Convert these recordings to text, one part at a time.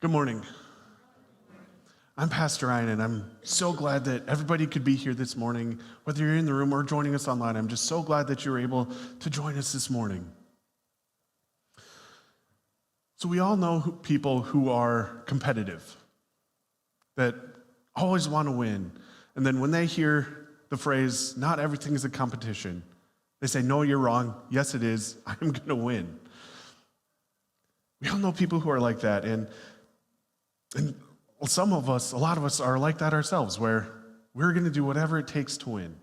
Good morning. I'm Pastor Ryan, and I'm so glad that everybody could be here this morning. Whether you're in the room or joining us online, I'm just so glad that you were able to join us this morning. So we all know people who are competitive, that always want to win. And then when they hear the phrase, not everything is a competition, they say, no, you're wrong. Yes, it is. I'm going to win. We all know people who are like that. And some of us, a lot of us are like that ourselves, where we're going to do whatever it takes to win.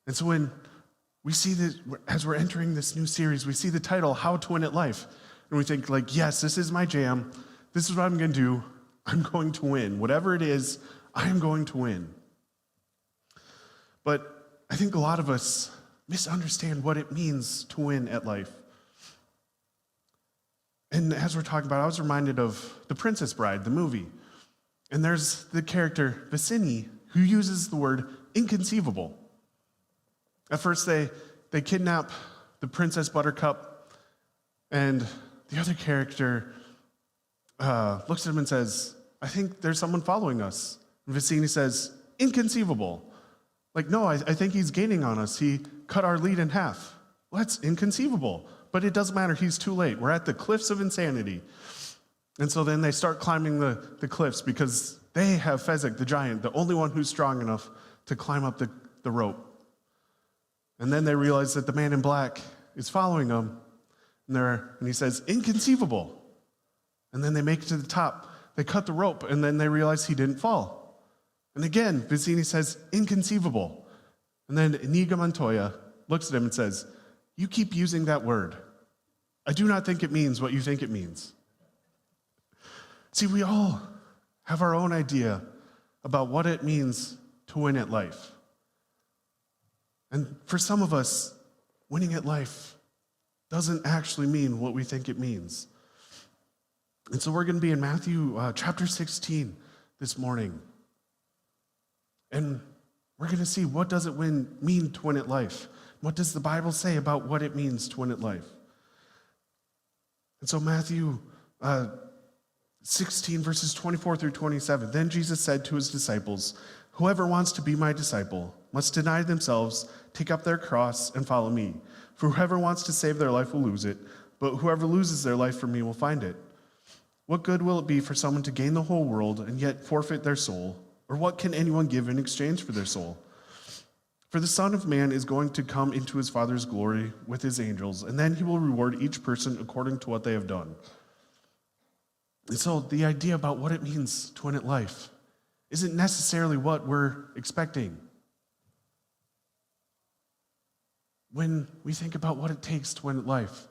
And so when we see this, as we're entering this new series, we see the title, How to Win at Life. And we think like, yes, this is my jam. This is what I'm going to do. I'm going to win. Whatever it is, I'm going to win. But I think a lot of us misunderstand what it means to win at life. And as we're talking about, I was reminded of The Princess Bride, the movie. And there's the character, Vicini, who uses the word inconceivable. At first, they kidnap the Princess Buttercup, and the other character looks at him and says, I think there's someone following us. And Vicini says, inconceivable. Like, no, I think he's gaining on us. He cut our lead in half. Well, that's inconceivable. But it doesn't matter. He's too late. We're at the cliffs of insanity. And so then they start climbing the cliffs because they have Fezzik, the giant, the only one who's strong enough to climb up the rope. And then they realize that the man in black is following them. And he says, inconceivable. And then they make it to the top. They cut the rope, and then they realize he didn't fall. And again, Vicini says, inconceivable. And then Inigo Montoya looks at him and says, you keep using that word. I do not think it means what you think it means. See, we all have our own idea about what it means to win at life. And for some of us, winning at life doesn't actually mean what we think it means. And so we're going to be in Matthew chapter 16 this morning. And we're going to see, what does it mean to win at life? What does the Bible say about what it means to win at life? And so Matthew 16, verses 24 through 27. Then Jesus said to his disciples, whoever wants to be my disciple must deny themselves, take up their cross, and follow me. For whoever wants to save their life will lose it, but whoever loses their life for me will find it. What good will it be for someone to gain the whole world and yet forfeit their soul? Or what can anyone give in exchange for their soul? For the Son of Man is going to come into his Father's glory with his angels, and then he will reward each person according to what they have done. And so the idea about what it means to win at life isn't necessarily what we're expecting. When we think about what it takes to win at life,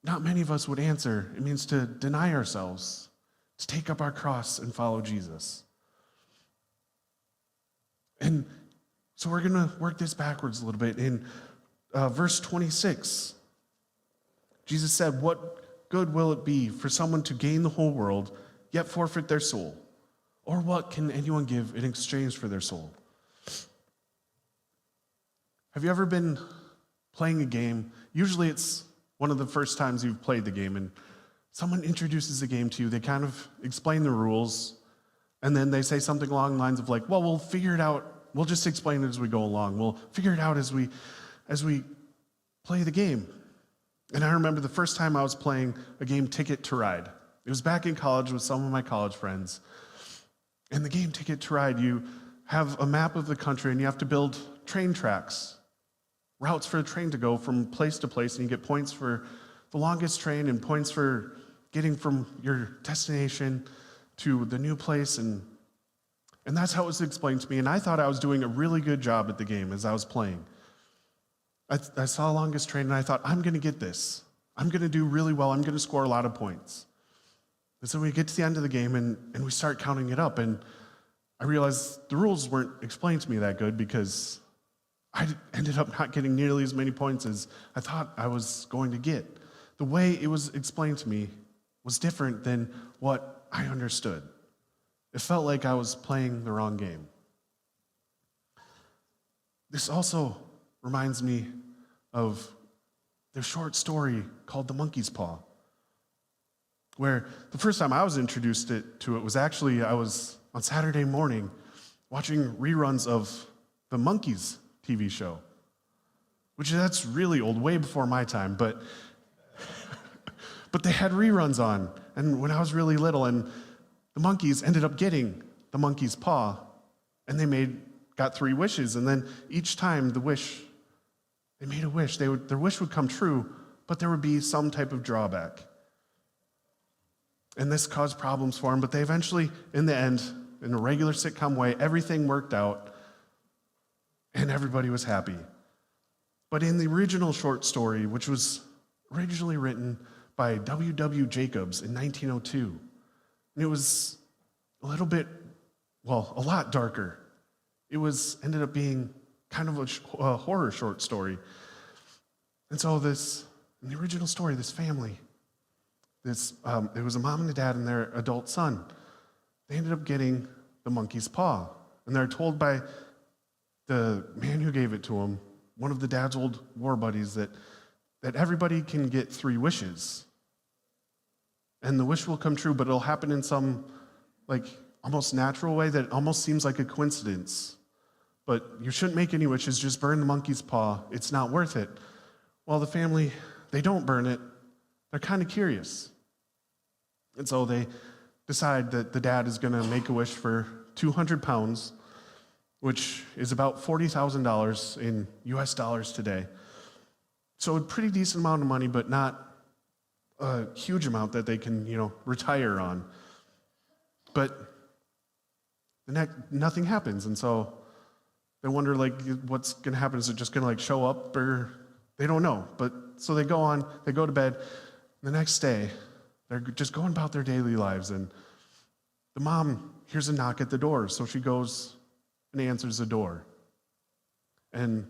not many of us would answer, it means to deny ourselves, to take up our cross and follow Jesus. And so we're going to work this backwards a little bit. In verse 26, Jesus said, what good will it be for someone to gain the whole world, yet forfeit their soul? Or what can anyone give in exchange for their soul? Have you ever been playing a game? Usually it's one of the first times you've played the game, and someone introduces the game to you. They kind of explain the rules, and then they say something along the lines of like, well, we'll figure it out. We'll just explain it as we go along. We'll figure it out as we play the game. And I remember the first time I was playing a game, Ticket to Ride. It was back in college with some of my college friends. In the game Ticket to Ride, you have a map of the country, and you have to build train tracks, routes for a train to go from place to place, and you get points for the longest train and points for getting from your destination to the new place. And that's how it was explained to me. And I thought I was doing a really good job at the game as I was playing. I saw longest train, and I thought, I'm going to get this. I'm going to do really well. I'm going to score a lot of points. And so we get to the end of the game, and we start counting it up. And I realized the rules weren't explained to me that good because I ended up not getting nearly as many points as I thought I was going to get. The way it was explained to me was different than what I understood. It felt like I was playing the wrong game. This also reminds me of the short story called The Monkey's Paw. where the first time I was introduced to it was actually, I was on Saturday morning watching reruns of the Monkees TV show, which that's really old, way before my time, but they had reruns on, and when I was really little, and the Monkees ended up getting the monkey's paw, and they got 3 wishes, and then each time they made a wish, their wish would come true, but there would be some type of drawback. And this caused problems for them, but they eventually, in the end, in a regular sitcom way, everything worked out, and everybody was happy. But in the original short story, which was originally written by W. Jacobs in 1902, and it was a lot darker. It ended up being kind of a horror short story. And so in the original story, this family, it was a mom and a dad and their adult son. They ended up getting the monkey's paw. And they're told by the man who gave it to them, one of the dad's old war buddies, that everybody can get 3 wishes. And the wish will come true, but it'll happen in some almost natural way that almost seems like a coincidence. But you shouldn't make any wishes, just burn the monkey's paw. It's not worth it. Well, the family, they don't burn it. They're kind of curious. And so they decide that the dad is going to make a wish for 200 pounds, which is about $40,000 in US dollars today. So a pretty decent amount of money, but not a huge amount that they can, retire on. But nothing happens, and so they wonder, what's going to happen? Is it just going to, show up, or they don't know. But so they go to bed. The next day, they're just going about their daily lives, and the mom hears a knock at the door, so she goes and answers the door. And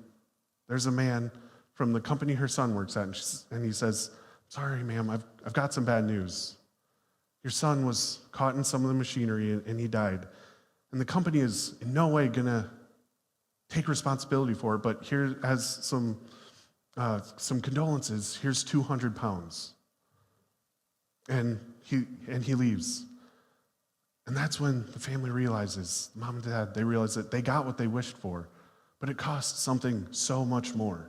there's a man from the company her son works at, and he says, "Sorry, ma'am, I've got some bad news. Your son was caught in some of the machinery, and he died. And the company is in no way going to take responsibility for it, but here, as some condolences, here's 200 pounds. And he leaves. And that's when the family realizes, mom and dad, they realize that they got what they wished for, but it cost something so much more.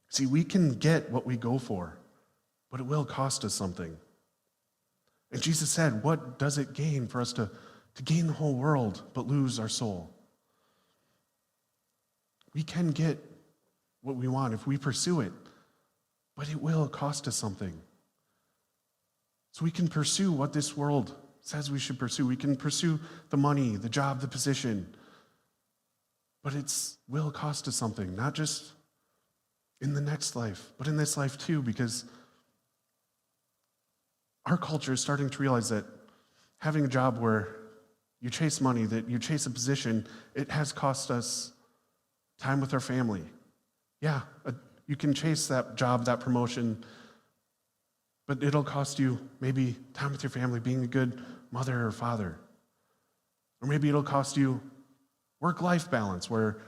See, we can get what we go for, but it will cost us something. And Jesus said, what does it gain for us to gain the whole world but lose our soul? We can get what we want if we pursue it, but it will cost us something. So we can pursue what this world says we should pursue. We can pursue the money, the job, the position, but it will cost us something, not just in the next life, but in this life too, because our culture is starting to realize that having a job where you chase money, that you chase a position, it has cost us time with our family. Yeah, you can chase that job, that promotion, but it'll cost you maybe time with your family, being a good mother or father. Or maybe it'll cost you work-life balance, where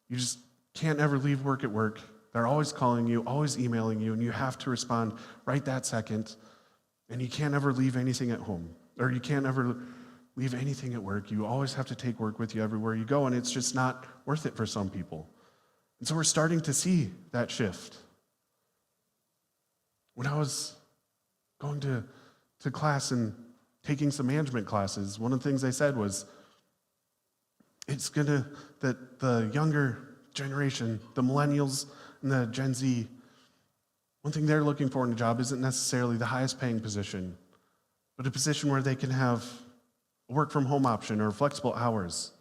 you just can't ever leave work at work. They're always calling you, always emailing you, and you have to respond right that second. And you can't ever leave anything at home, or you can't ever leave anything at work. You always have to take work with you everywhere you go, and it's just not worth it for some people. And so we're starting to see that shift. When I was going to class and taking some management classes, one of the things they said was, that the younger generation, the millennials and the Gen Z, one thing they're looking for in a job isn't necessarily the highest paying position, but a position where they can have a work from home option or flexible hours.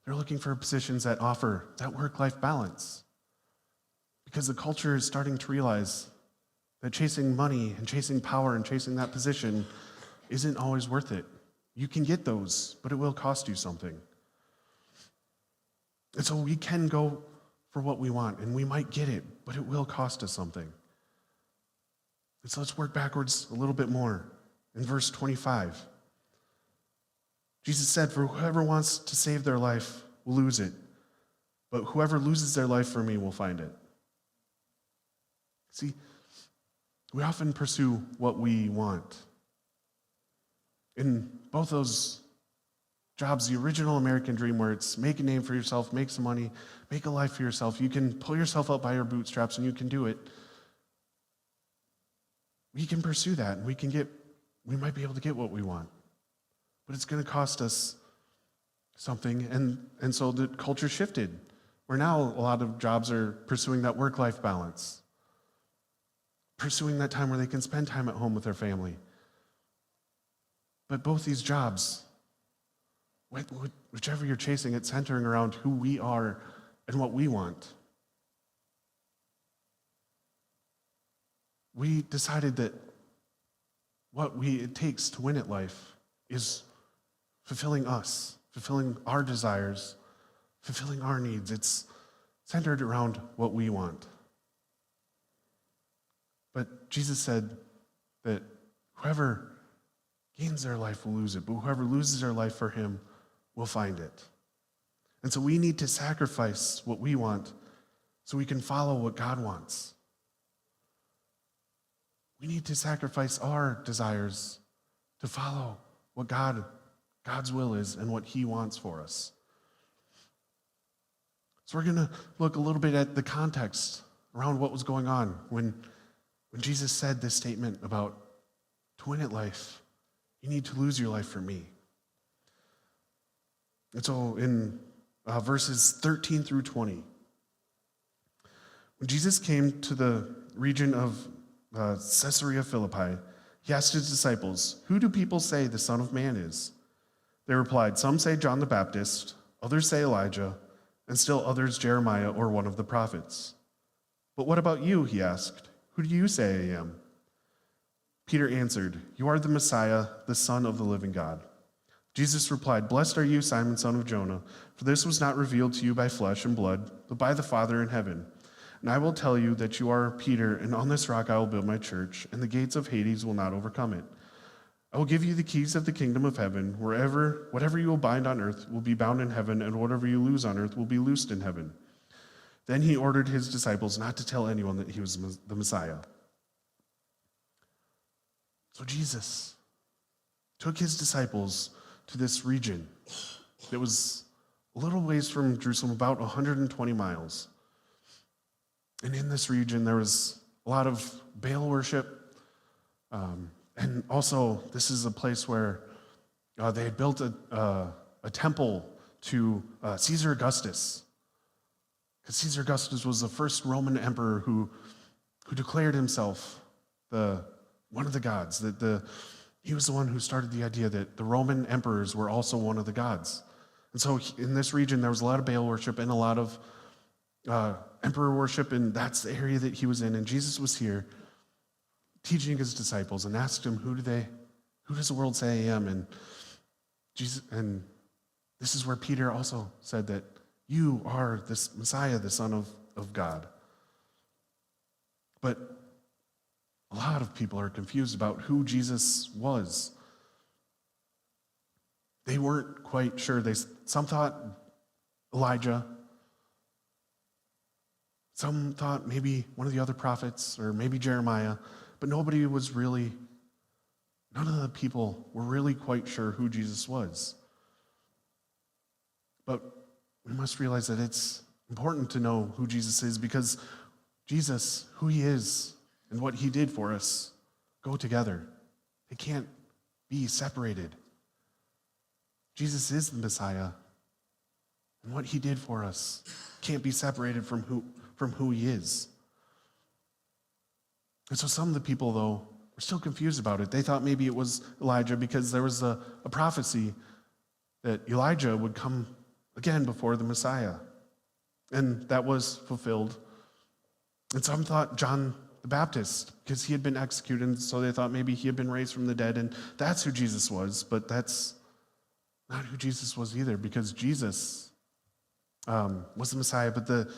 They're looking for positions that offer that work-life balance, because the culture is starting to realize that chasing money and chasing power and chasing that position isn't always worth it. You can get those, but it will cost you something. And so we can go for what we want, and we might get it, but it will cost us something. And so let's work backwards a little bit more. In verse 25, Jesus said, "For whoever wants to save their life will lose it, but whoever loses their life for me will find it." See, We often pursue what we want. In both those jobs, the original American dream where it's make a name for yourself, make some money, make a life for yourself. You can pull yourself up by your bootstraps and you can do it. We can pursue that and we might be able to get what we want. But it's going to cost us something. And so the culture shifted, where now a lot of jobs are pursuing that work-life balance, pursuing that time where they can spend time at home with their family. But both these jobs, whichever you're chasing, it's centering around who we are and what we want. We decided that what it takes to win at life is fulfilling us, fulfilling our desires, fulfilling our needs. It's centered around what we want. But Jesus said that whoever gains their life will lose it, but whoever loses their life for him will find it. And so we need to sacrifice what we want so we can follow what God wants. We need to sacrifice our desires to follow what God's will is and what he wants for us. So we're going to look a little bit at the context around what was going on when Jesus said this statement about to win at life, you need to lose your life for me. And so in verses 13 through 20, when Jesus came to the region of Caesarea Philippi, he asked his disciples, "Who do people say the Son of Man is?" They replied, "Some say John the Baptist, others say Elijah, and still others Jeremiah or one of the prophets." "But what about you?" he asked. "Who do you say I am?" Peter answered, "You are the Messiah, the Son of the living God." Jesus replied, "Blessed are you, Simon, son of Jonah, for this was not revealed to you by flesh and blood, but by the Father in heaven. And I will tell you that you are Peter, and on this rock I will build my church, and the gates of Hades will not overcome it. I will give you the keys of the kingdom of heaven. Whatever you will bind on earth will be bound in heaven, and whatever you loose on earth will be loosed in heaven." Then he ordered his disciples not to tell anyone that he was the Messiah. So Jesus took his disciples to this region that was a little ways from Jerusalem, about 120 miles. And in this region, there was a lot of Baal worship. And also, this is a place where they had built a temple to Caesar Augustus. Because Caesar Augustus was the first Roman emperor who declared himself one of the gods. He was the one who started the idea that the Roman emperors were also one of the gods. And so in this region, there was a lot of Baal worship and a lot of emperor worship, and that's the area that he was in. And Jesus was here teaching his disciples and asked them, who does the world say I am? And this is where Peter also said that you are this Messiah, the Son of God. But a lot of people are confused about who Jesus was. They weren't quite sure. Some thought Elijah. Some thought maybe one of the other prophets or maybe Jeremiah. But none of the people were really quite sure who Jesus was. But we must realize that it's important to know who Jesus is, because Jesus, who he is and what he did for us, go together. They can't be separated. Jesus is the Messiah, and what he did for us can't be separated from who he is. And so some of the people, though, were still confused about it. They thought maybe it was Elijah because there was a prophecy that Elijah would come again before the Messiah. And that was fulfilled. And some thought John the Baptist because he had been executed, and so they thought maybe he had been raised from the dead, and that's who Jesus was. But that's not who Jesus was either, because Jesus was the Messiah. But the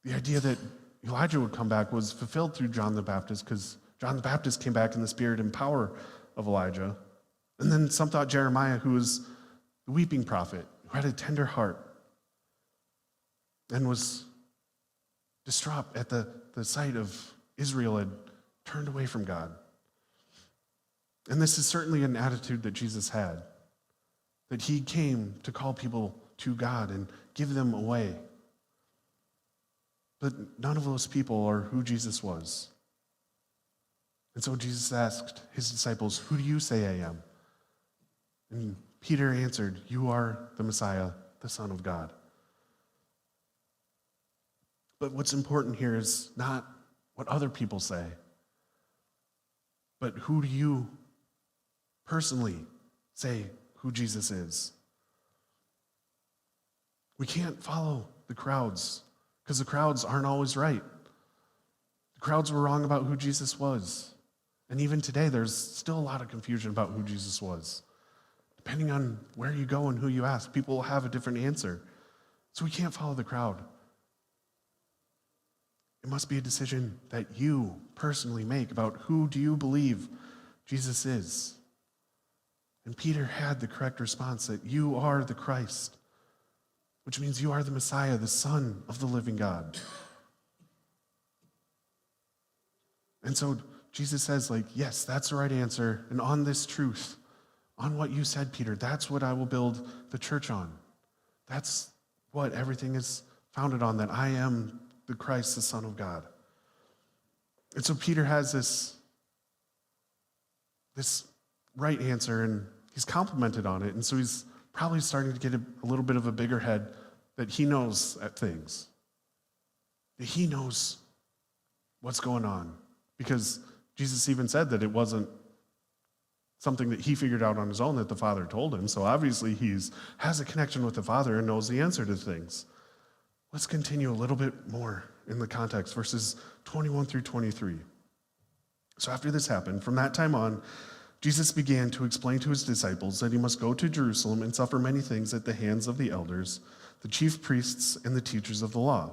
idea that Elijah would come back was fulfilled through John the Baptist, because John the Baptist came back in the spirit and power of Elijah. And then some thought Jeremiah, who was the weeping prophet, who had a tender heart and was distraught at the sight of Israel had turned away from God. And this is certainly an attitude that Jesus had, that he came to call people to God and give them away. But none of those people are who Jesus was. And so Jesus asked his disciples, "Who do you say I am?" And Peter answered, "You are the Messiah, the Son of God." But what's important here is not what other people say, but who do you personally say who Jesus is? We can't follow the crowds because the crowds aren't always right. The crowds were wrong about who Jesus was. And even today, there's still a lot of confusion about who Jesus was. Depending on where you go and who you ask, people will have a different answer. So we can't follow the crowd. It must be a decision that you personally make about who do you believe Jesus is. And Peter had the correct response that you are the Christ, which means you are the Messiah, the Son of the living God. And so Jesus says, yes, that's the right answer. And on this truth, on what you said, Peter, that's what I will build the church on. That's what everything is founded on, that I am the Christ, the Son of God. And so Peter has this right answer, and he's complimented on it. And so he's probably starting to get a little bit of a bigger head that he knows at things. That he knows what's going on. Because Jesus even said that it wasn't something that he figured out on his own, that the Father told him. So obviously he has a connection with the Father and knows the answer to things. Let's continue a little bit more in the context, verses 21 through 23. So after this happened, from that time on, Jesus began to explain to his disciples that he must go to Jerusalem and suffer many things at the hands of the elders, the chief priests, and the teachers of the law,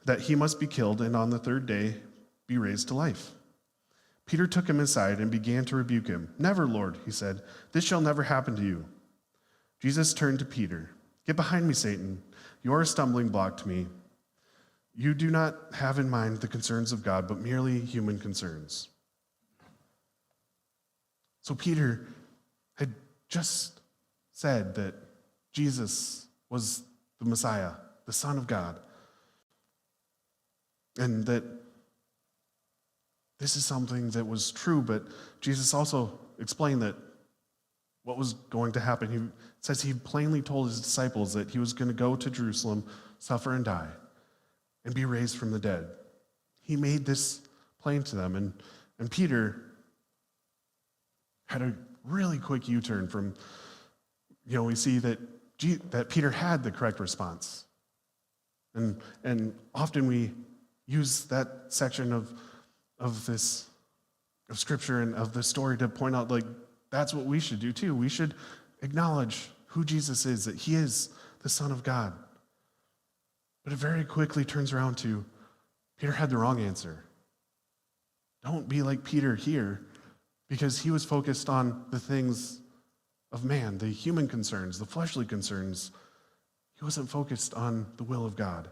that he must be killed and on the third day be raised to life. Peter took him aside and began to rebuke him. "Never, Lord," he said, "this shall never happen to you." Jesus turned to Peter. "Get behind me, Satan. You are a stumbling block to me. You do not have in mind the concerns of God, but merely human concerns." So Peter had just said that Jesus was the Messiah, the Son of God, and that this is something that was true, but Jesus also explained that what was going to happen. He says he plainly told his disciples that he was going to go to Jerusalem, suffer and die, and be raised from the dead. He made this plain to them, and Peter had a really quick U-turn from, we see that Peter had the correct response. And often we use that section of Scripture and of the story to point out, that's what we should do too. We should acknowledge who Jesus is, that he is the Son of God. But it very quickly turns around to, Peter had the wrong answer. Don't be like Peter here, because he was focused on the things of man, the human concerns, the fleshly concerns. He wasn't focused on the will of God.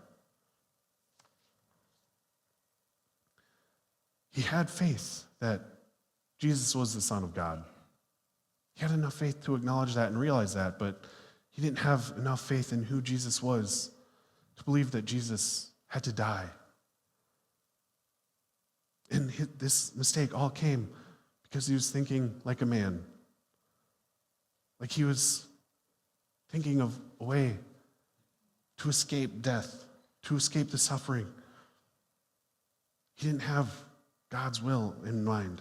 He had faith that Jesus was the Son of God. He had enough faith to acknowledge that and realize that, but he didn't have enough faith in who Jesus was to believe that Jesus had to die. And this mistake all came because he was thinking like a man. Like he was thinking of a way to escape death, to escape the suffering. He didn't have God's will in mind.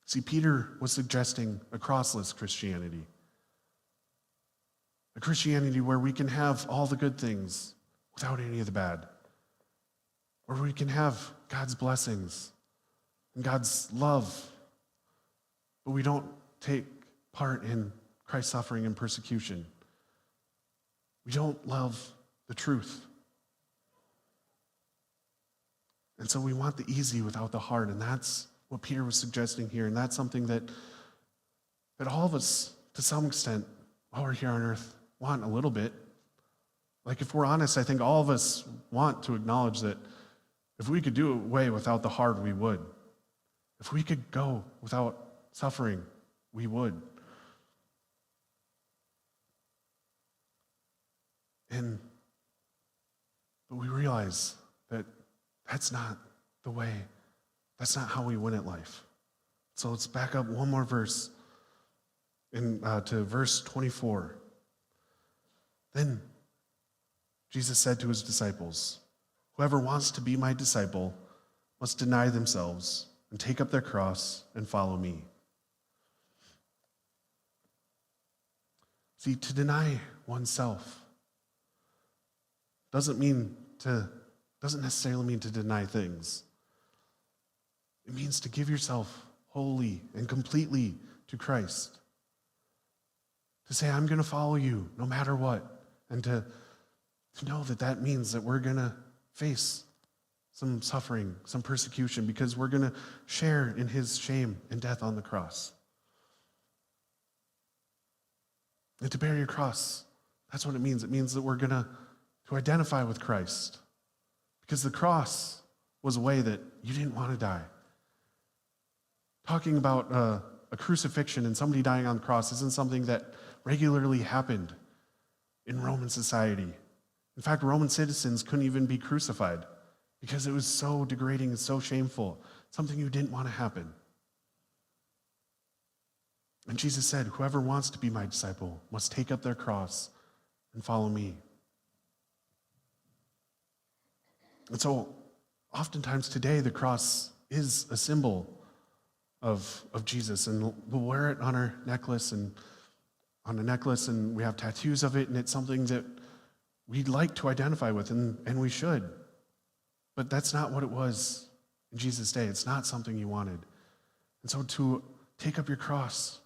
See, Peter was suggesting a crossless Christianity. A Christianity where we can have all the good things without any of the bad. Where we can have God's blessings and God's love, but we don't take part in Christ's suffering and persecution. We don't love the truth. And so we want the easy without the hard, and that's what Peter was suggesting here, and that's something that all of us, to some extent, while we're here on earth, want a little bit. Like if we're honest, I think all of us want to acknowledge that If we could do away without the hard, we would. If we could go without suffering, we would. But we realize that that's not the way. That's not how we win at life. So let's back up one more verse to verse 24. Then Jesus said to his disciples, "Whoever wants to be my disciple must deny themselves and take up their cross and follow me." See, to deny oneself doesn't necessarily mean to deny things. It means to give yourself wholly and completely to Christ. To say, I'm going to follow you no matter what. And to know that means that we're going to face some suffering, some persecution, because we're going to share in his shame and death on the cross. And to bear your cross, that's what it means. It means that we're going to identify with Christ. Because the cross was a way that you didn't want to die. Talking about a crucifixion and somebody dying on the cross isn't something that regularly happened in Roman society. In fact, Roman citizens couldn't even be crucified because it was so degrading and so shameful, something you didn't want to happen. And Jesus said, "Whoever wants to be my disciple must take up their cross and follow me." And so, oftentimes today, the cross is a symbol of Jesus, and we'll wear it on our necklace and we have tattoos of it, and it's something that we'd like to identify with, and we should. But that's not what it was in Jesus' day. It's not something you wanted. And so to take up your cross,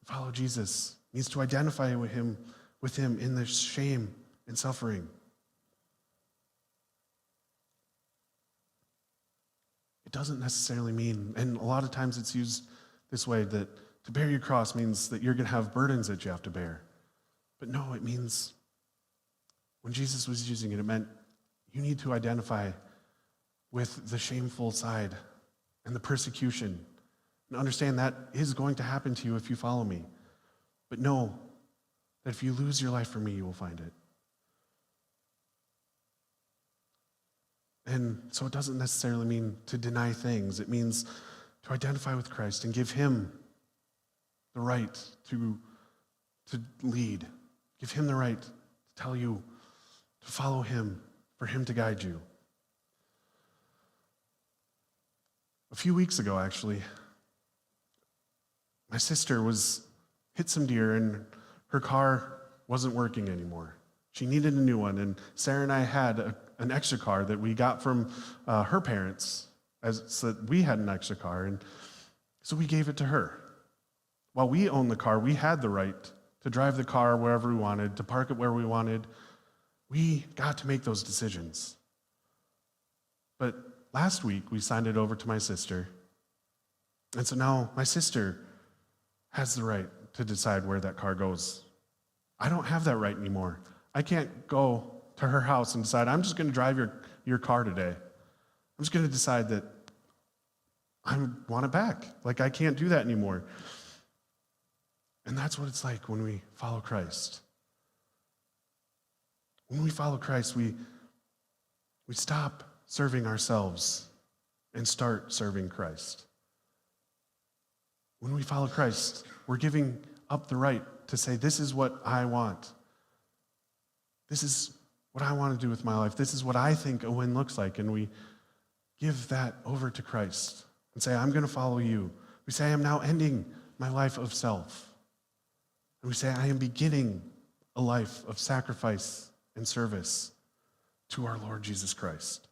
follow Jesus, means to identify with him in the shame and suffering. It doesn't necessarily mean, and a lot of times it's used this way, that to bear your cross means that you're going to have burdens that you have to bear. But no, it means, when Jesus was using it, it meant you need to identify with the shameful side and the persecution, and understand that is going to happen to you if you follow me. But know that if you lose your life for me, you will find it. And so it doesn't necessarily mean to deny things. It means to identify with Christ and give him the right to lead. Give him the right to tell you to follow him, for him to guide you. A few weeks ago, actually, my sister hit some deer and her car wasn't working anymore. She needed a new one, and Sarah and I had an extra car that we got from her parents, so that we had an extra car, and so we gave it to her. While we owned the car, we had the right to drive the car wherever we wanted, to park it where we wanted. We got to make those decisions. But last week, we signed it over to my sister, and so now my sister has the right to decide where that car goes. I don't have that right anymore. I can't go to her house and decide, I'm just going to drive your car today. I'm just going to decide that I want it back. Like, I can't do that anymore. And that's what it's like when we follow Christ. When we follow Christ, we stop serving ourselves and start serving Christ. When we follow Christ, we're giving up the right to say, this is what I want. This is what I want to do with my life. This is what I think a win looks like. And we give that over to Christ and say, I'm going to follow you. We say, I am now ending my life of self. And we say, I am beginning a life of sacrifice and service to our Lord Jesus Christ.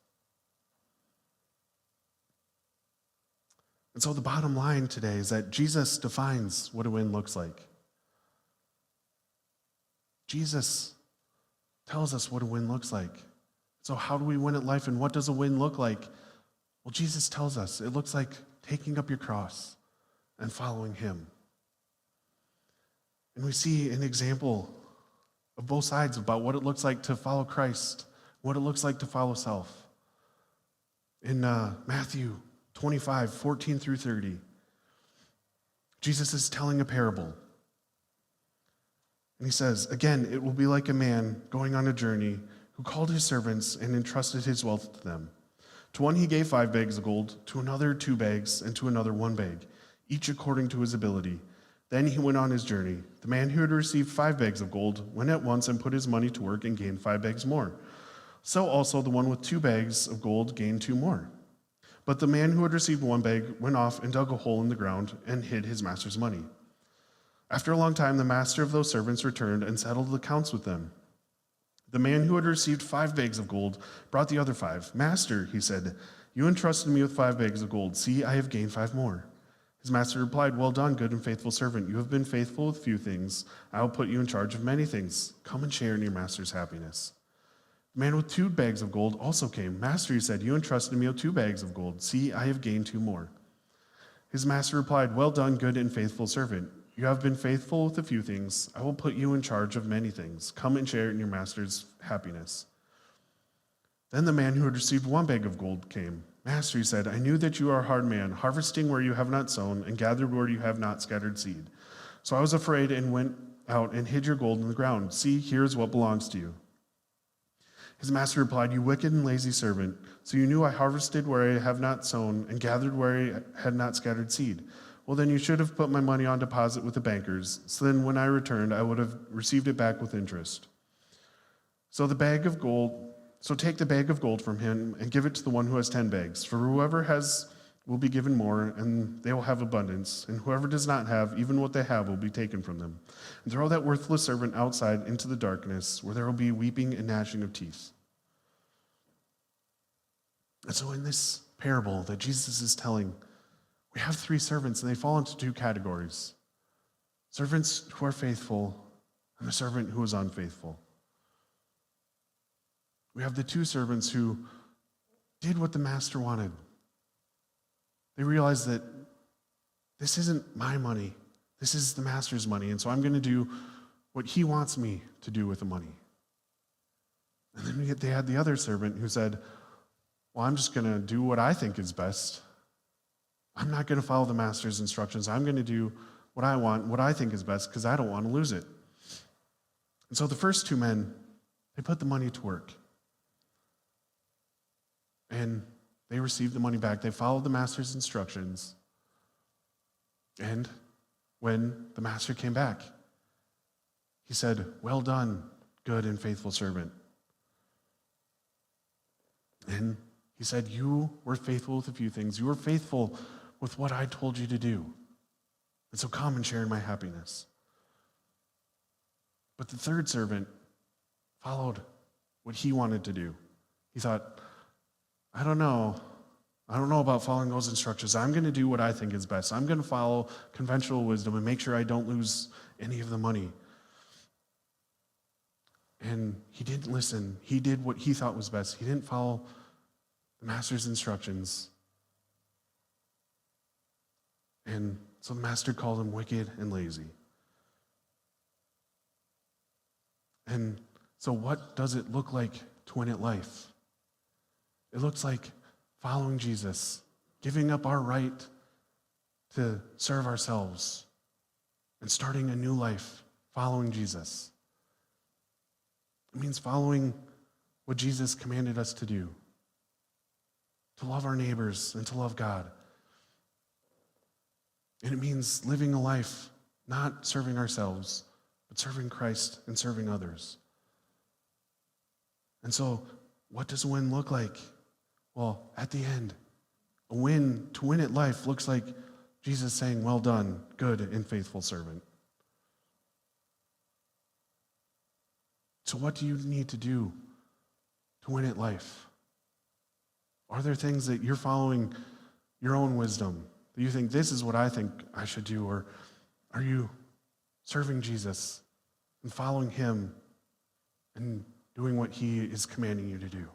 And so the bottom line today is that Jesus defines what a win looks like. Jesus tells us what a win looks like. So how do we win at life, and what does a win look like? Well, Jesus tells us it looks like taking up your cross and following him. And we see an example of both sides about what it looks like to follow Christ, what it looks like to follow self. In Matthew 25, 14 through 30, Jesus is telling a parable. And he says, again, it will be like a man going on a journey who called his servants and entrusted his wealth to them. To one he gave 5 bags of gold, to another 2 bags, and to another 1 bag, each according to his ability. Then he went on his journey. The man who had received 5 bags of gold went at once and put his money to work and gained 5 bags more. So also the one with 2 bags of gold gained 2 more. But the man who had received 1 bag went off and dug a hole in the ground and hid his master's money. After a long time, the master of those servants returned and settled accounts with them. The man who had received 5 bags of gold brought the other 5. Master, he said, you entrusted me with 5 bags of gold. See, I have gained 5 more. His master replied, well done, good and faithful servant. You have been faithful with few things. I will put you in charge of many things. Come and share in your master's happiness. The man with 2 bags of gold also came. Master, he said, you entrusted me with 2 bags of gold. See, I have gained 2 more. His master replied, well done, good and faithful servant. You have been faithful with a few things. I will put you in charge of many things. Come and share in your master's happiness. Then the man who had received 1 bag of gold came. Master, he said, I knew that you are a hard man, harvesting where you have not sown and gathered where you have not scattered seed. So I was afraid and went out and hid your gold in the ground. See, here is what belongs to you. His master replied, you wicked and lazy servant. So you knew I harvested where I have not sown and gathered where I had not scattered seed. Well, then you should have put my money on deposit with the bankers. So then when I returned, I would have received it back with interest. So take the bag of gold from him and give it to the one who has 10 bags. For whoever has will be given more, and they will have abundance. And whoever does not have, even what they have will be taken from them. And throw that worthless servant outside into the darkness, where there will be weeping and gnashing of teeth. And so in this parable that Jesus is telling, we have 3 servants, and they fall into 2 categories. Servants who are faithful, and the servant who is unfaithful. We have the 2 servants who did what the master wanted. They realized that this isn't my money. This is the master's money, and so I'm going to do what he wants me to do with the money. And then they had the other servant who said, well, I'm just going to do what I think is best. I'm not going to follow the master's instructions. I'm going to do what I want, what I think is best, because I don't want to lose it. And so the first 2 men, they put the money to work. And they received the money back. They followed the master's instructions. And when the master came back, he said, well done, good and faithful servant. And he said, you were faithful with a few things. You were faithful with what I told you to do. And so come and share in my happiness. But the third servant followed what he wanted to do. He thought, I don't know about following those instructions. I'm going to do what I think is best. I'm going to follow conventional wisdom and make sure I don't lose any of the money. And he didn't listen. He did what he thought was best. He didn't follow the master's instructions. And so the master called him wicked and lazy. And so what does it look like to win at life? It looks like following Jesus, giving up our right to serve ourselves, and starting a new life following Jesus. It means following what Jesus commanded us to do, to love our neighbors and to love God. And it means living a life not serving ourselves, but serving Christ and serving others. And so, what does a win look like? Well, at the end, to win at life looks like Jesus saying, well done, good and faithful servant. So what do you need to do to win at life? Are there things that you're following your own wisdom, that you think this is what I think I should do? Or are you serving Jesus and following him and doing what he is commanding you to do?